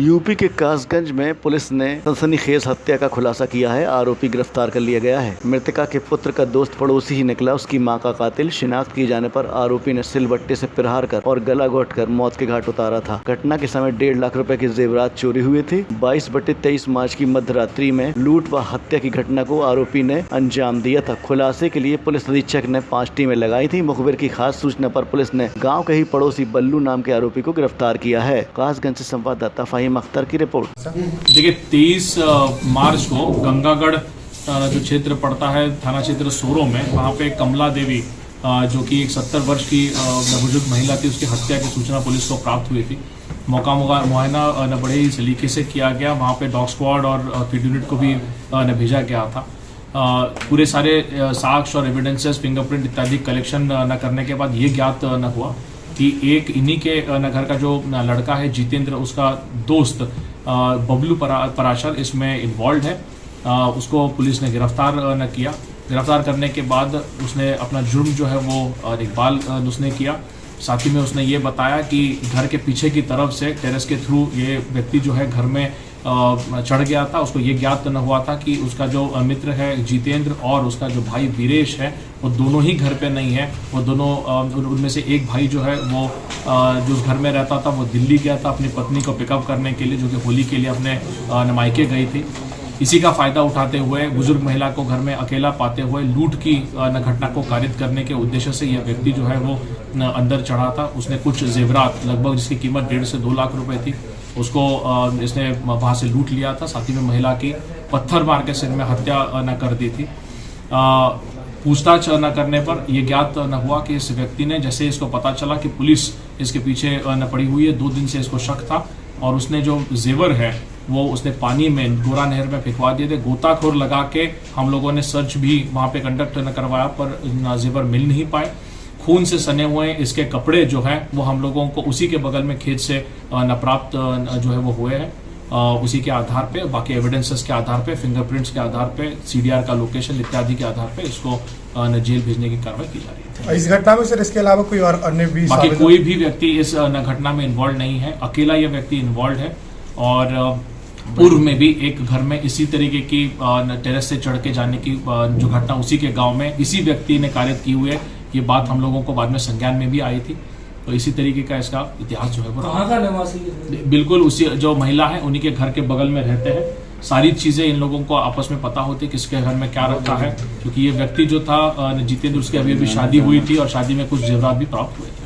UP के कासगंज में police ने सनसनीखेज हत्या का खुलासा किया है। आरोपी गिरफ्तार कर लिया गया है। मृतका के पुत्र का दोस्त पड़ोसी ही निकला उसकी मां का कातिल। शिनाख्त किए जाने पर आरोपी ने सिलबट्टे से प्रहार कर और गला घोंटकर मौत के घाट उतारा था। घटना के समय 1.5 लाख रुपए के जेवरात चोरी हुए थे। 22/23 मार्च की मध्य रात्रि में लूट व हत्या की घटना को आरोपी ने अंजाम दिया था। खुलासे के लिए पुलिस अधीक्षक ने 5 टीमें लगाई थी। मुखबिर की खास सूचना पर पुलिस ने गाँव के ही पड़ोसी बल्लू नाम के आरोपी को गिरफ्तार किया है। कासगंज से संवाददाता फाहिम अख्तर की रिपोर्ट। देखिए 23 मार्च को गंगागढ़ जो क्षेत्र पड़ता है थाना क्षेत्र सोरो में, वहाँ पे कमला देवी जो कि एक 70 वर्ष की बुजुर्ग महिला थी, उसकी हत्या की सूचना पुलिस को प्राप्त हुई थी। मौका मुआयना बड़े ही सलीके से किया गया। वहाँ पे डॉग स्क्वाड और फील्ड यूनिट को भी भेजा गया था। पूरे सारे साक्ष्य और एविडेंसेस, फिंगरप्रिंट इत्यादि कलेक्शन न करने के बाद ये ज्ञात न हुआ कि एक इन्हीं के घर का जो लड़का है जितेंद्र, उसका दोस्त बबलू पराशर इसमें इन्वॉल्व है। उसको पुलिस ने गिरफ्तार न किया। गिरफ्तार करने के बाद उसने अपना जुर्म जो है वो इकबाल उसने किया। साथ ही में उसने ये बताया कि घर के पीछे की तरफ से टेरेस के थ्रू ये व्यक्ति जो है घर में चढ़ गया था। उसको ये ज्ञात न हुआ था कि उसका जो मित्र है जितेंद्र और उसका जो भाई वीरेश है वो दोनों ही घर पे नहीं है। वो दोनों उनमें से एक भाई जो है वो जो घर में रहता था वो दिल्ली गया था अपनी पत्नी को पिकअप करने के लिए, जो कि होली के लिए अपने मायके गई थी। इसी का फायदा उठाते हुए बुजुर्ग महिला को घर में अकेला पाते हुए लूट की घटना को कारित करने के उद्देश्य से यह व्यक्ति जो है वो अंदर चढ़ा था। उसने कुछ जेवरात लगभग जिसकी कीमत 1.5 से 2 लाख रुपए थी उसको इसने वहां से लूट लिया था। साथ ही में महिला की पत्थर मार के सिर में हत्या न कर दी थी। पूछताछ न करने पर यह ज्ञात न हुआ कि इस व्यक्ति ने, जैसे इसको पता चला कि पुलिस इसके पीछे न पड़ी हुई है, 2 दिन से इसको शक था और उसने जो जेवर है वो उसने पानी में गोरा नहर में फेंकवा दिए थे। गोताखोर लगा के हम लोगों ने सर्च भी वहां पे कंडक्ट न करवाया पर जेवर मिल नहीं पाए। खून से सने हुए इसके कपड़े जो है वो हम लोगों को उसी के बगल में खेत से न प्राप्त जो है वो हुए हैं। उसी के आधार पे, बाकी एविडेंसेस के आधार पे, फिंगरप्रिंट्स के आधार पे, सीडीआर का लोकेशन इत्यादि के आधार पे इसको जेल भेजने की कार्रवाई की जा रही है। इस घटना में सर इसके अलावा कोई और अन्य भी बाकी कोई भी व्यक्ति इस घटना में इन्वॉल्व नहीं है। अकेला यह व्यक्ति इन्वॉल्व है और पूर्व में भी एक घर में इसी तरीके की टेरेस से चढ़ के जाने की जो घटना उसी के गांव में इसी व्यक्ति ने कारित की हुई है। ये बात हम लोगों को बाद में संज्ञान में भी आई थी। तो इसी तरीके का इसका इतिहास जो है वो कहाँ का निवासी है? बिल्कुल उसी जो महिला है उन्हीं के घर के बगल में रहते हैं। सारी चीजें इन लोगों को आपस में पता होती किसके घर में क्या रखा है, क्योंकि ये व्यक्ति जो था जितेंद्र, उसकी अभी शादी हुई थी और शादी में कुछ जेवरात भी प्राप्त हुए थे।